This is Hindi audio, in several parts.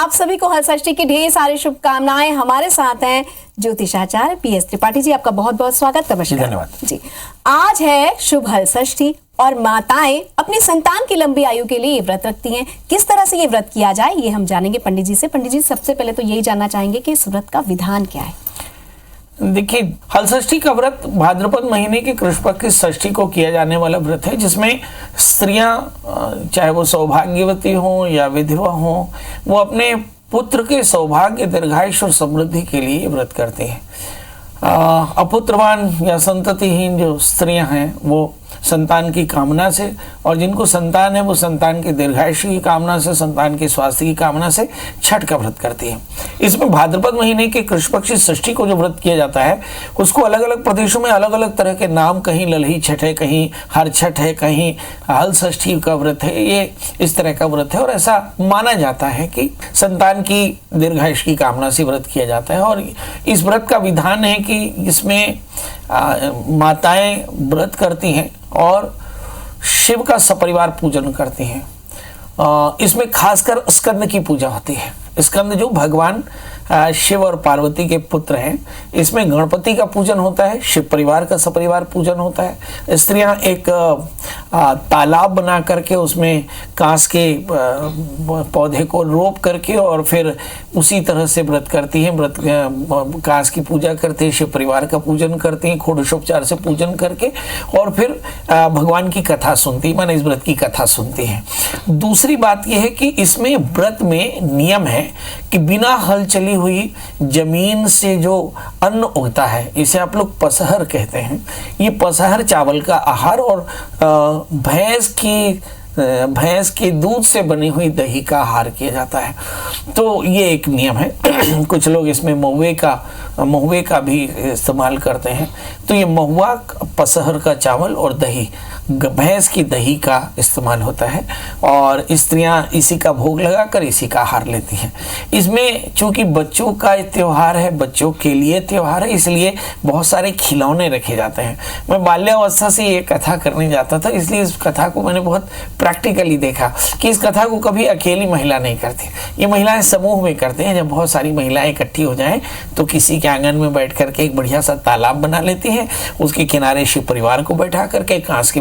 आप सभी को हलषष्ठी की ढेर सारी शुभकामनाएं। हमारे साथ हैं ज्योतिषाचार्य PS त्रिपाठी जी, आपका बहुत बहुत स्वागत। नमस्कार। धन्यवाद जी। आज है शुभ हलषष्ठी और माताएं अपनी संतान की लंबी आयु के लिए ये व्रत रखती हैं। किस तरह से ये व्रत किया जाए ये हम जानेंगे पंडित जी से। पंडित जी, सबसे पहले तो यही जानना चाहेंगे कि इस व्रत का विधान क्या है। देखिए, हलषष्ठी का व्रत भाद्रपद महीने के कृष्ण पक्ष की षष्ठी को किया जाने वाला व्रत है, जिसमें स्त्रियां चाहे वो सौभाग्यवती हों या विधवा हों, वो अपने पुत्र के सौभाग्य, दीर्घायुष्य और समृद्धि के लिए ये व्रत करते हैं। अपुत्रवान या संततिहीन जो स्त्रियां हैं वो संतान की कामना से, और जिनको संतान है वो संतान के दीर्घायुष्य की कामना से, संतान के स्वास्थ्य की कामना से छठ का व्रत करती हैं। इसमें भाद्रपद महीने के कृष्ण पक्ष की षष्ठी को जो व्रत किया जाता है उसको अलग अलग प्रदेशों में अलग अलग तरह के नाम, कहीं ललही छठ है, कहीं हर छठ है, कहीं हल षष्ठी का व्रत है। ये इस तरह का व्रत है और ऐसा माना जाता है कि संतान की दीर्घायुष्य की कामना से व्रत किया जाता है। और इस व्रत का विधान है कि इसमें माताएं व्रत करती हैं और शिव का सपरिवार पूजन करती हैं। इसमें खासकर स्कंद की पूजा होती है। स्कंद जो भगवान शिव और पार्वती के पुत्र हैं, इसमें गणपति का पूजन होता है, शिव परिवार का सपरिवार पूजन होता है। स्त्रियां एक तालाब बना करके उसमें कांस के पौधे को रोप करके और फिर उसी तरह से व्रत करती हैं। व्रत कांस की पूजा करते हैं, शिव परिवार का पूजन करती हैं, षोडशोपचार से पूजन करके और फिर भगवान की कथा सुनती, माने इस व्रत की कथा सुनती हैं। दूसरी बात यह है कि इसमें व्रत में नियम है कि बिना हल चली हुई जमीन से जो अन्न उगता है, इसे आप लोग पसहर कहते हैं। ये पसहर चावल का आहार और भैंस के दूध से बनी हुई दही का आहार किया जाता है। तो ये एक नियम है। कुछ लोग इसमें महुए का भी इस्तेमाल करते हैं। तो ये महुआ, पसहर का चावल और दही, भैंस की दही का इस्तेमाल होता है और स्त्रियां इसी का भोग लगाकर इसी का आहार लेती हैं। इसमें चूंकि बच्चों का त्योहार है, बच्चों के लिए त्योहार है, इसलिए बहुत सारे खिलौने रखे जाते हैं। मैं बाल्यावस्था से ये कथा करने जाता था, इसलिए इस कथा को मैंने बहुत प्रैक्टिकली देखा कि इस कथा को कभी अकेली महिला नहीं करती। ये महिलाएं समूह में करते हैं। जब बहुत सारी महिलाएं इकट्ठी हो जाएं तो किसी के आंगन में बैठ करके एक बढ़िया सा तालाब बना लेती हैं, उसके किनारे शिव परिवार को बैठा करके कांस के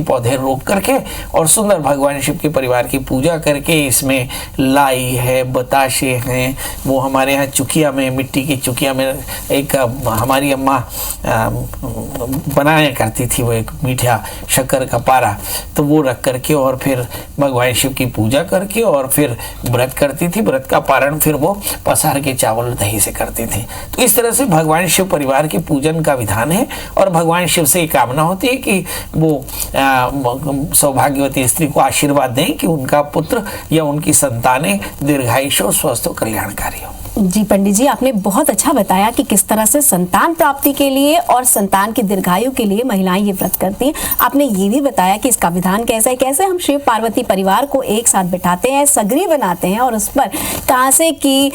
पौधे रोप करके और सुंदर भगवान शिव के परिवार की पूजा करके, इसमें लाई है, बताशे हैं, वो हमारे यहाँ चुकिया में, मिट्टी की चुकिया में एक हमारी अम्मा बनाया करती थी, वो एक मीठा शक्कर का पारा, तो वो रख करके और फिर भगवान शिव की पूजा करके और फिर व्रत करती थी। व्रत का पारण फिर वो पसार के चावल और दही से करती थी। तो इस तरह से भगवान शिव परिवार के पूजन का विधान है और भगवान शिव से ये कामना होती है कि वो सौभाग्यवती स्त्री को आशीर्वाद दें कि उनका पुत्र या उनकी संतानें दीर्घायुष्य और स्वस्थ और कल्याणकारी हो। जी पंडित जी, आपने बहुत अच्छा बताया कि किस तरह से संतान प्राप्ति के लिए और संतान की दीर्घायु के लिए महिलाएं ये व्रत करती हैं। आपने ये भी बताया कि इसका विधान कैसा है, कैसे हम शिव पार्वती परिवार को एक साथ बिठाते हैं, सगरी बनाते हैं और उस पर कांसे की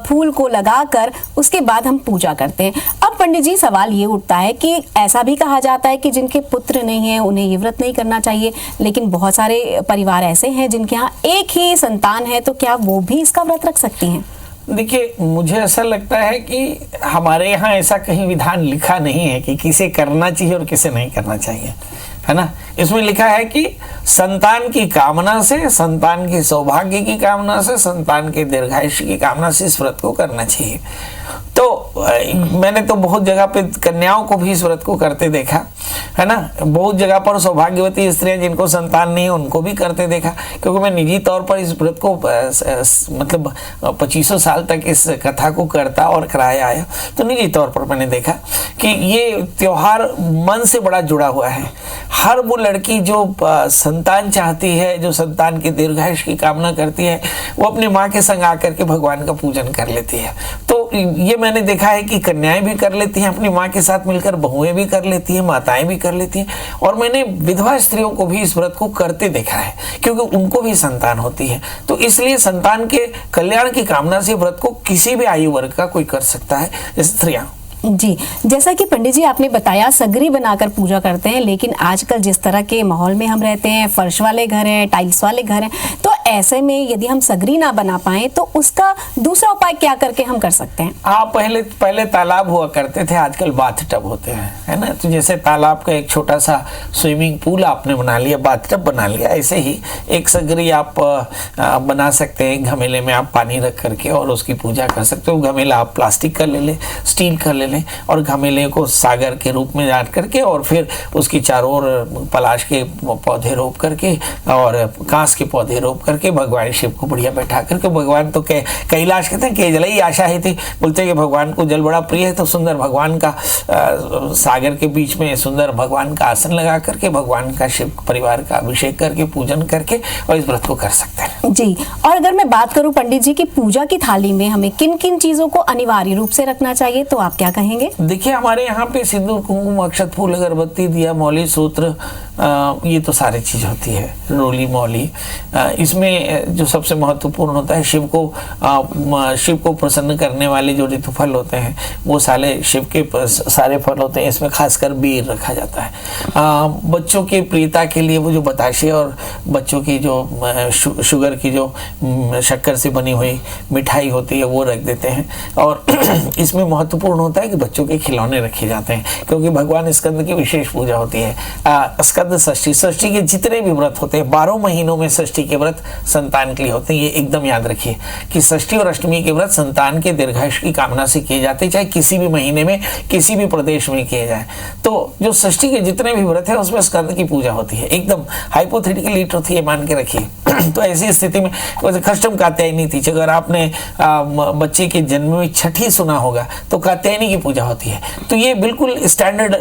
फूल को लगाकर उसके बाद हम पूजा करते हैं। अब पंडित जी, सवाल ये उठता है कि ऐसा भी कहा जाता है कि जिनके पुत्र नहीं है उन्हें ये व्रत नहीं करना चाहिए, लेकिन बहुत सारे परिवार ऐसे हैं जिनके यहाँ एक ही संतान है, तो क्या वो भी इसका व्रत रख सकती हैं? देखिए, मुझे ऐसा लगता है कि हमारे यहाँ ऐसा कहीं विधान लिखा नहीं है कि किसे करना चाहिए और किसे नहीं करना चाहिए, है ना। इसमें लिखा है कि संतान की कामना से, संतान के सौभाग्य की कामना से, संतान के दीर्घायुष्य की कामना से इस व्रत को करना चाहिए। तो मैंने तो बहुत जगह पे कन्याओं को भी इस व्रत को करते देखा, है ना। बहुत जगह पर सौभाग्यवती स्त्रियां जिनको संतान नहीं है उनको भी करते देखा, क्योंकि मैं निजी तौर पर इस व्रत को मतलब 25 साल तक इस कथा को करता और कराया आया। तो निजी तौर पर मैंने देखा कि ये त्योहार मन से बड़ा जुड़ा हुआ है। हर वो लड़की जो संतान चाहती है, जो संतान की दीर्घायुष्य की कामना करती है, वो अपनी माँ के संग आकर के भगवान का पूजन कर लेती है। तो ये मैंने देखा है कि कन्याएं भी कर लेती हैं, अपनी माँ के साथ मिलकर बहुएं भी कर लेती हैं, माताएं भी कर लेती हैं, और मैंने विधवा स्त्रियों को भी इस व्रत को करते देखा है, क्योंकि उनको भी संतान होती है। तो इसलिए संतान के कल्याण की कामना से व्रत को किसी भी आयु वर्ग का कोई कर सकता है, स्त्रियां। जी, जैसा कि पंडित जी आपने बताया सगरी बनाकर पूजा करते हैं, लेकिन आजकल जिस तरह के माहौल में हम रहते हैं, फर्श वाले घर हैं, टाइल्स वाले घर हैं, तो ऐसे में यदि हम सगरी ना बना पाए तो उसका दूसरा उपाय क्या करके हम कर सकते हैं? आप पहले तालाब हुआ करते थे, आजकल बाथ टब होते हैं, है ना। तो जैसे तालाब का एक छोटा सा स्विमिंग पूल आपने बना लिया, बाथ टब बना लिया, ऐसे ही एक सगरी आप बना सकते हैं। घमेले में आप पानी रख करके और उसकी पूजा कर सकते हो। घमेला आप प्लास्टिक का ले लें, स्टील का ले लें, और घमेले को सागर के रूप में जाट करके और फिर उसकी चारों ओर पलाश के पौधे रोप करके और कांस के पौधे रोप करके भगवान शिव को बढ़िया बैठा करके, भगवान तो कैलाश कहते हैं, के जल ही आशा है थी, बोलते हैं कि भगवान को जल बड़ा प्रिय है, तो सुंदर भगवान का सागर के बीच में सुंदर भगवान का आसन लगा करके भगवान का शिव परिवार का अभिषेक करके पूजन करके और इस व्रत को कर सकते हैं जी। और अगर मैं बात करूं पंडित जी की पूजा की थाली में हमें किन किन चीजों को अनिवार्य रूप से रखना चाहिए, तो आप क्या कहेंगे? देखिए, हमारे यहाँ पे सिंदूर, कुंकुम, अक्षत, फूल, अगरबत्ती, दिया, मौली, सूत्र, ये तो सारी चीज होती है, रोली, मौली। इसमें जो सबसे महत्वपूर्ण होता है, शिव को प्रसन्न करने वाले जो ऋतुफल होते हैं वो सारे शिव के सारे फल होते हैं। इसमें खासकर बेर रखा जाता है। बच्चों के प्रियता के लिए वो जो बताशे और बच्चों की जो शुगर की जो शक्कर से बनी हुई मिठाई होती है वो रख देते हैं। और इसमें महत्वपूर्ण होता है कि बच्चों के खिलौने रखे जाते हैं, क्योंकि भगवान स्कंद की विशेष पूजा होती है। स्कंद षष्ठी के जितने भी व्रत होते हैं, 12 महीनों में षष्ठी के व्रत संतान के लिए होते हैं। ये एकदम याद रखिए कि षष्ठी और अष्टमी के व्रत संतान के दीर्घायुष्य की कामना से किए जाते हैं, चाहे किसी भी महीने में किसी भी प्रदेश में किए जाए। तो जो षष्ठी के जितने भी व्रत है उसमें स्कंद की पूजा होती है, एकदम हाइपोथेटिकल ट्रुथ ये मान के रखिए। तो ऐसी स्थिति में कष्टम कात्यायनी थी, अगर आपने बच्चे के जन्म में छठी सुना होगा तो कात्यायनी की पूजा होती है। तो ये बिल्कुल स्टैंडर्ड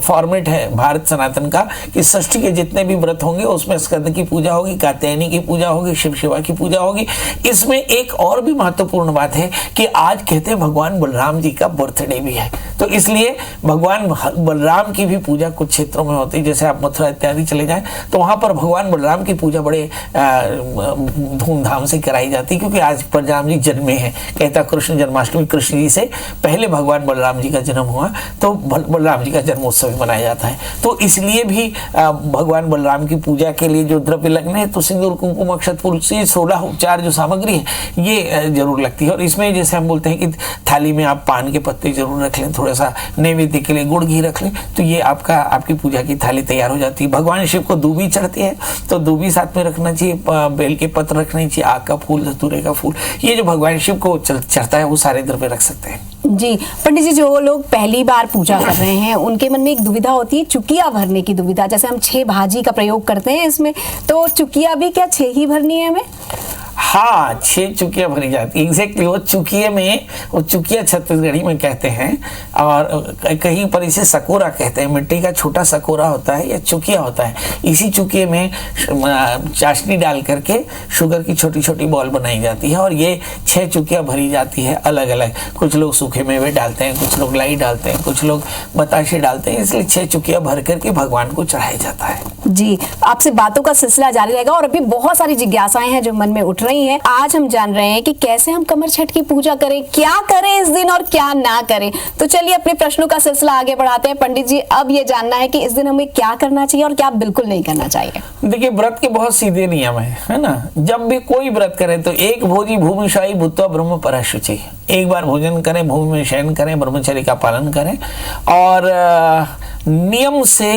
फॉर्मेट है भारत सनातन का कि षष्ठी के जितने भी व्रत होंगे उसमें स्कंद की पूजा होगी, कात्यायनी की पूजा होगी, शिव शिवा की पूजा होगी। इसमें एक और भी महत्वपूर्ण बात है कि आज कहते हैं भगवान बलराम जी का बर्थडे भी है, तो इसलिए भगवान बलराम की भी पूजा कुछ क्षेत्रों में होती है। जैसे आप मथुरा इत्यादि चले जाएं तो वहां पर भगवान बलराम की पूजा बड़े धूमधाम से कराई जाती है, क्योंकि आज बलराम जी जन्मे हैं। कहता कृष्ण जन्माष्टमी, कृष्ण जी से पहले भगवान बलराम जी का जन्म हुआ, तो बलराम जी का जन्मोत्सव मनाया जाता है। तो इसलिए भी भगवान बलराम की पूजा के लिए जो द्रव्य लगने हैं, तो सिंदूर, कुंकुम, अक्षत, फूल से 16 उपचार जो सामग्री है ये जरूर लगती है। और इसमें जैसे हम बोलते हैं कि थाली में आप पान के पत्ते जरूर रख लें, थोड़ा सा नैवेद्य के लिए गुड़ घी रख लें, तो ये आपकी पूजा की थाली तैयार हो जाती है। भगवान शिव को दूबी चढ़ती है तो दूबी साथ में रखना चाहिए, बेल के पत्र रखने चाहिए, आग का फूल, धतूरे का फूल, ये जो भगवान शिव को चढ़ता है वो सारे द्रव्य रख सकते हैं जी। पंडित जी, जो लोग पहली बार पूजा कर रहे हैं उनके मन में एक दुविधा होती है, चुकिया भरने की दुविधा। जैसे हम 6 भाजी का प्रयोग करते हैं इसमें, तो चुकिया भी क्या 6 ही भरनी है हमें? हाँ, 6 चुकिया भरी जाती है। एग्जैक्टली वो चुकिया छत्तीसगढ़ी में कहते हैं, और कहीं पर इसे सकोरा कहते हैं। मिट्टी का छोटा सकोरा होता है या चुकिया होता है। इसी चुकिये में चाशनी डाल करके शुगर की छोटी छोटी बॉल बनाई जाती है, और ये 6 चुकिया भरी जाती है अलग अलग। कुछ लोग सूखे मेवे डालते हैं, कुछ लोग लाई डालते हैं, कुछ लोग बताशे डालते हैं, इसलिए 6 चुकिया भर करके भगवान को चढ़ाया जाता है जी। आपसे बातों का सिलसिला जारी रहेगा और अभी बहुत सारी जिज्ञासाएं हैं जो मन में उठ रही हैं। आज हम जान रहे हैं कि कैसे हम कमर छठ की पूजा करें, क्या करें इस दिन और क्या ना करें। तो चलिए अपने प्रश्नों का सिलसिला आगे बढ़ाते हैं। पंडित जी, अब ये जानना है कि इस दिन हमें क्या करना चाहिए और क्या बिल्कुल नहीं करना चाहिए। देखिए, व्रत के बहुत सीधे नियम है ना। जब भी कोई व्रत करें तो एक भोजी भूमिशाई भूत्वा ब्रह्म परशुचि, एक बार भोजन करें, भूमि में शयन करें, ब्रह्मचर्य का पालन करें और नियम से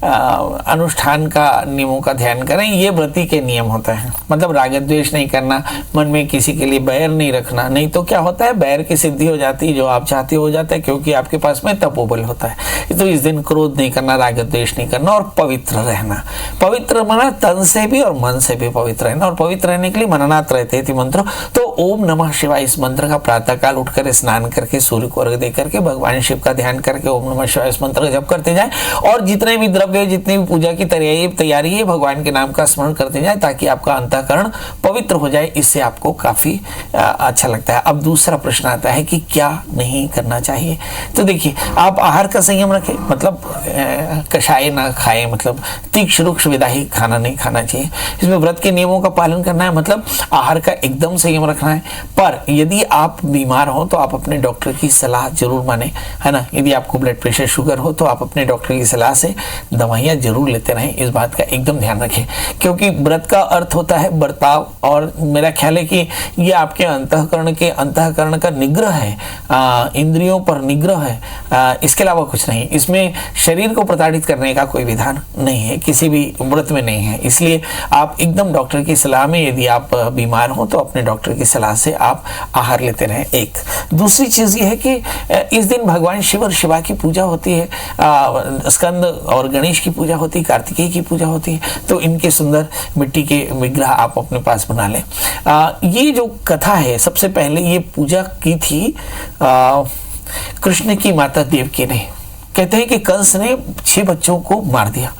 अनुष्ठान का नियमों का ध्यान करें। ये व्रती के नियम होते हैं। मतलब राग द्वेष नहीं करना, मन में किसी के लिए बैर नहीं रखना, नहीं तो क्या होता है बैर की सिद्धि हो जाती है, जो आप चाहते हो जाता है, क्योंकि आपके पास में तपोबल होता है। तो इस दिन क्रोध नहीं करना, राग द्वेष नहीं करना और पवित्र रहना। पवित्र माना तन से भी और मन से भी पवित्र रहना, और पवित्र रहने के लिए मननात् रहते थे मंत्र। तो ओम नमः शिवाय इस मंत्र का प्रातः काल उठकर स्नान करके सूर्य को अर्घ्य दे करके भगवान शिव का ध्यान करके ओम नमः शिवाय इस मंत्र का जप करते जाएं, और जितने भी द्रव्य, जितनी भी पूजा की तैयारी है, भगवान के नाम का स्मरण करते जाएं, ताकि आपका अंतःकरण पवित्र हो जाए। इससे आपको काफी अच्छा लगता है। अब दूसरा प्रश्न आता है कि क्या नहीं करना चाहिए। तो देखिए, आप आहार का संयम रखें, मतलब कषाय ना खाएं, मतलब तीक्ष्ण रुक्ष विदाही खाना नहीं खाना चाहिए। इसमें व्रत के नियमों का पालन करना है, मतलब आहार का एकदम संयम रखना है। पर यदि आप बीमार हो तो आप अपने डॉक्टर की सलाह जरूर माने, है ना। यदि आपको ब्लड प्रेशर, शुगर हो तो आप अपने डॉक्टर की सलाह से दवाइयाँ जरूर लेते रहें, इस बात का एकदम ध्यान रखें। क्योंकि व्रत का अर्थ होता है बर्ताव, और मेरा ख्याल है कि ये आपके अंतःकरण का निग्रह है, इंद्रियों पर निग्रह है, इसके अलावा कुछ नहीं। इसमें शरीर को प्रताड़ित करने का कोई विधान नहीं है, किसी भी व्रत में नहीं है। इसलिए आप एकदम डॉक्टर की सलाह में, यदि आप बीमार हो तो अपने डॉक्टर की सलाह से आप आहार लेते रहें। एक दूसरी चीज ये है कि इस दिन भगवान शिव और शिवा की पूजा होती है, स्कंद और गणेश की पूजा होती है, कार्तिकेय की पूजा होती है, तो इनके सुंदर मिट्टी के विग्रह आप अपने पास बना लें। ये जो कथा है, सबसे पहले ये पूजा की थी कृष्ण की माता देवकी ने। कहते हैं कि कंस ने 6 बच्चों को मार दिया,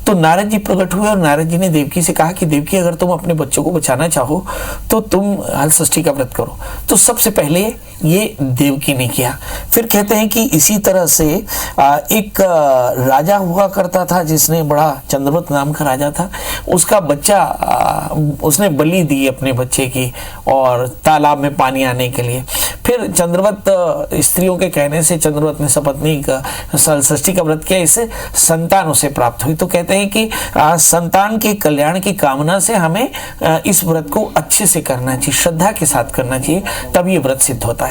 तो नारद जी प्रकट हुए और नारद जी ने देवकी से कहा कि देवकी, अगर तुम अपने बच्चों को बचाना चाहो तो तुम हलषष्ठी का व्रत करो। तो सबसे पहले ये देवकी ने किया। फिर कहते हैं कि इसी तरह से एक राजा हुआ करता था जिसने, बड़ा चंद्रवत नाम का राजा था, उसका बच्चा उसने बलि दी अपने बच्चे की, और तालाब में पानी आने के लिए। फिर चंद्रवत स्त्रियों के कहने से चंद्रवत ने सपत्नी का हलषष्ठी का व्रत किया, इससे संतान उसे प्राप्त हुई। तो कहते हैं कि संतान के कल्याण की कामना से हमें इस व्रत को अच्छे से करना चाहिए, श्रद्धा के साथ करना चाहिए, तब ये व्रत सिद्ध होता है।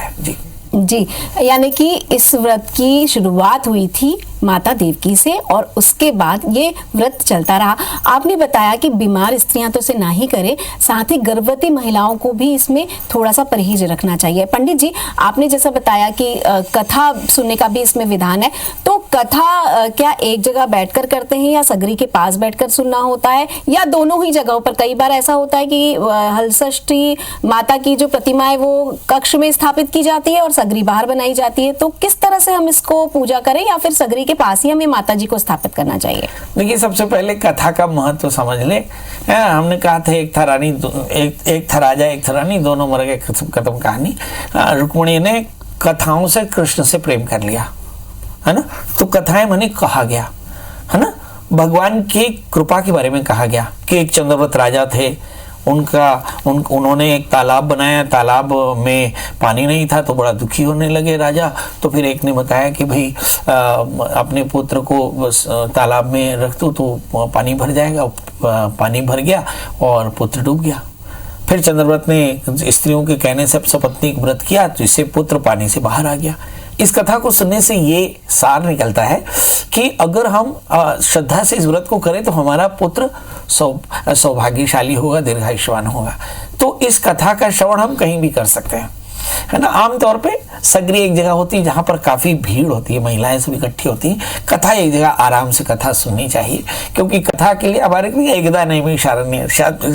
जी, यानी कि इस व्रत की शुरुआत हुई थी माता देवकी से, और उसके बाद ये व्रत चलता रहा। आपने बताया कि बीमार स्त्रियां तो इसे ना ही करें, साथ ही गर्भवती महिलाओं को भी इसमें थोड़ा सा परहेज रखना चाहिए। पंडित जी, आपने जैसा बताया कि कथा सुनने का भी इसमें विधान है, तो कथा क्या एक जगह बैठकर करते हैं या सगरी के पास बैठकर सुनना होता है, या दोनों ही जगहों पर? कई बार ऐसा होता है कि हलषष्ठी माता की जो प्रतिमा है वो कक्ष में स्थापित की जाती है और सगरी बाहर बनाई जाती है, तो किस तरह से हम इसको पूजा करें, या फिर सगरी के पास ही हमें माता जी को स्थापित करना चाहिए? देखिए, सबसे पहले कथा का महत्व समझ ले। हमने कहा था एक था रानी, एक था राजा, एक था रानी, दोनों मर गए, खत्म कहानी। रुक्मिणी ने कथाओं से कृष्ण से प्रेम कर लिया, है ना। तो कथाएं माने कहा गया, है ना, भगवान की कृपा के बारे में कहा गया कि एक चंद्रवत राजा थे, उन्होंने एक तालाब बनाया, तालाब में पानी नहीं था तो बड़ा दुखी होने लगे राजा। तो फिर एक ने बताया कि भाई अपने पुत्र को तालाब में रख दो तो पानी भर जाएगा। पानी भर गया और पुत्र डूब गया। फिर चंद्रव्रत ने स्त्रियों के कहने से सपत्नी व्रत किया, तो इससे पुत्र पानी से बाहर आ गया। इस कथा को सुनने से ये सार निकलता है कि अगर हम श्रद्धा से इस व्रत को करें तो हमारा पुत्र सौभाग्यशाली होगा, दीर्घायुष्मान होगा। तो इस कथा का श्रवण हम कहीं भी कर सकते हैं, है ना। आमतौर पे सगरी एक जगह होती है जहां पर काफी भीड़ होती है, महिलाएं सब इकट्ठी होती हैं। कथा एक जगह आराम से कथा सुननी चाहिए, क्योंकि कथा के लिए हमारे एकदा नैमिषारण्य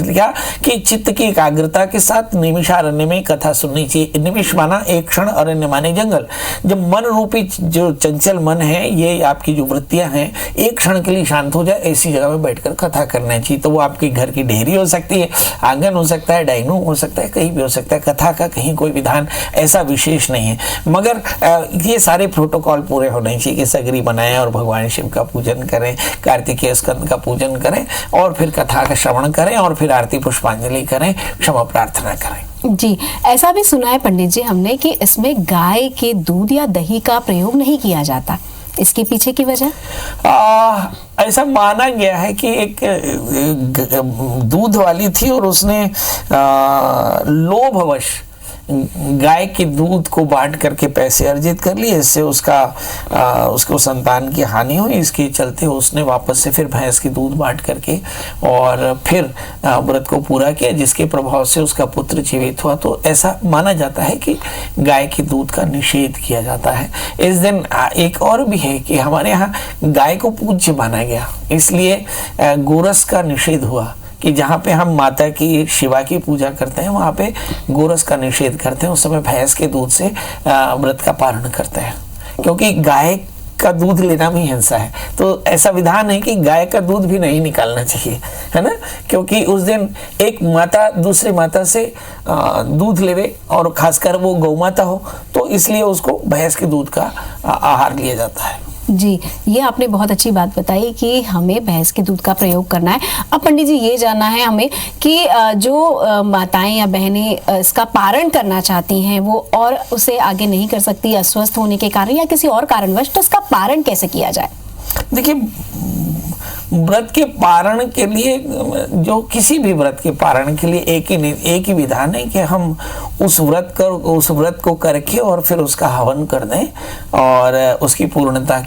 लिखा कि चित्त की एकाग्रता के साथ नैमिषारण्य में कथा सुननी चाहिए। निमिष माना एक क्षण, अरण्य माने जंगल। जब मन रूपी जो चंचल मन है, ये आपकी जो वृत्तियां हैं, एक क्षण के लिए शांत हो जाए, ऐसी जगह में बैठकर कथा करना चाहिए। तो वो आपके घर की डेहरी हो सकती है, आंगन हो सकता है, डाइनिंग रूम हो सकता है, कहीं भी हो सकता है। कथा का कहीं कोई विधान ऐसा विशेष नहीं है, मगर ये सारे प्रोटोकॉल पूरे होने चाहिए कि सगरी बनाएं और भगवान शिव का पूजन करें, कार्तिकेय स्कंद का पूजन करें, और फिर कथा का श्रवण करें, और फिर आरती पुष्पांजलि करें, क्षमा प्रार्थना करें। जी, ऐसा भी सुना है पंडित जी हमने कि इसमें गाय के दूध या दही का प्रयोग नहीं किया जाता, इसके पीछे की वजह? ऐसा माना गया है कि एक दूध वाली थी और उसने लोभवश गाय के दूध को बांट करके पैसे अर्जित कर लिए, इससे उसको संतान की हानि हुई। इसके चलते उसने वापस से फिर भैंस के दूध बांट करके और फिर व्रत को पूरा किया, जिसके प्रभाव से उसका पुत्र जीवित हुआ। तो ऐसा माना जाता है कि गाय के दूध का निषेध किया जाता है इस दिन। एक और भी है कि हमारे यहाँ गाय को पूज्य माना गया, इसलिए गोरस का निषेध हुआ कि जहाँ पे हम माता की, शिवा की पूजा करते हैं, वहाँ पे गोरस का निषेध करते हैं। उस समय भैंस के दूध से व्रत का पारण करते हैं, क्योंकि गाय का दूध लेना भी हिंसा है। तो ऐसा विधान है कि गाय का दूध भी नहीं निकालना चाहिए, है ना, क्योंकि उस दिन एक माता दूसरे माता से दूध लेवे, और खासकर वो गौ माता हो, तो इसलिए उसको भैंस के दूध का आहार लिया जाता है। जी, ये आपने बहुत अच्छी बात बताई कि हमें भैंस के दूध का प्रयोग करना है। अब पंडित जी, ये जानना है हमें कि जो माताएं या बहनें इसका पारण करना चाहती हैं वो और उसे आगे नहीं कर सकती अस्वस्थ होने के कारण या किसी और कारणवश, तो इसका पारण कैसे किया जाए? देखिए, व्रत के पारण के लिए, जो किसी भी व्रत के पारण के लिए एक ही विधान है कि हम उस व्रत को करके और फिर उसका हवन कर दें और उसकी पूर्णता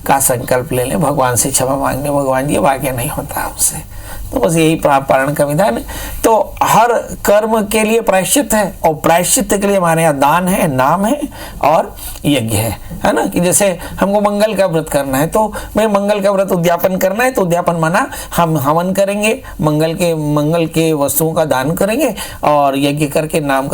का संकल्प ले लें, भगवान से क्षमा मांगने, भगवान ये वाक्य नहीं होता हमसे। तो बस यही पारण का विधान है। तो हर कर्म के लिए प्रायश्चित है और प्रायश्चित के लिए हमारे यहाँ दान है, नाम है और यज्ञ है ना। कि जैसे हमको मंगल का व्रत करना है तो भाई मंगल का व्रत उद्यापन करना है तो उद्यापन माना हम हवन करेंगे, मंगल के वस्तुओं का दान करेंगे और यज्ञ करके नाम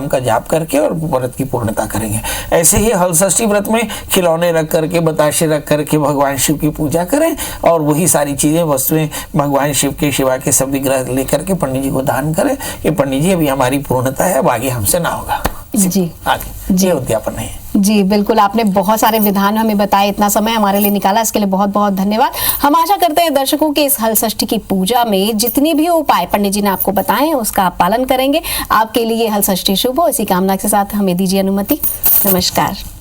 का जाप करके और व्रत की पूर्णता करेंगे। ऐसे ही हलषष्ठी व्रत में खिलौने रख करके, बताशे रख करके भगवान शिव की पूजा करें और वही सारी चीजें वस्तुएं भगवान शिवा के सब विग्रह लेकर के पंडित जी को दान करें कि पंडित जी अभी हमारी पूर्णता है, अब आगे हमसे ना होगा। जी आगे जी उद्यापन है। जी बिल्कुल, आपने बहुत सारे विधान हमें बताए, इतना समय हमारे लिए निकाला, इसके लिए बहुत बहुत धन्यवाद। हम आशा करते हैं दर्शकों के इस हलषष्ठी की पूजा में जितनी भी उपाय पंडित जी ने आपको बताए हैं उसका आप पालन करेंगे। आपके लिए हलषष्ठी शुभ हो, इसी कामना के साथ हमें दीजिए अनुमति। नमस्कार।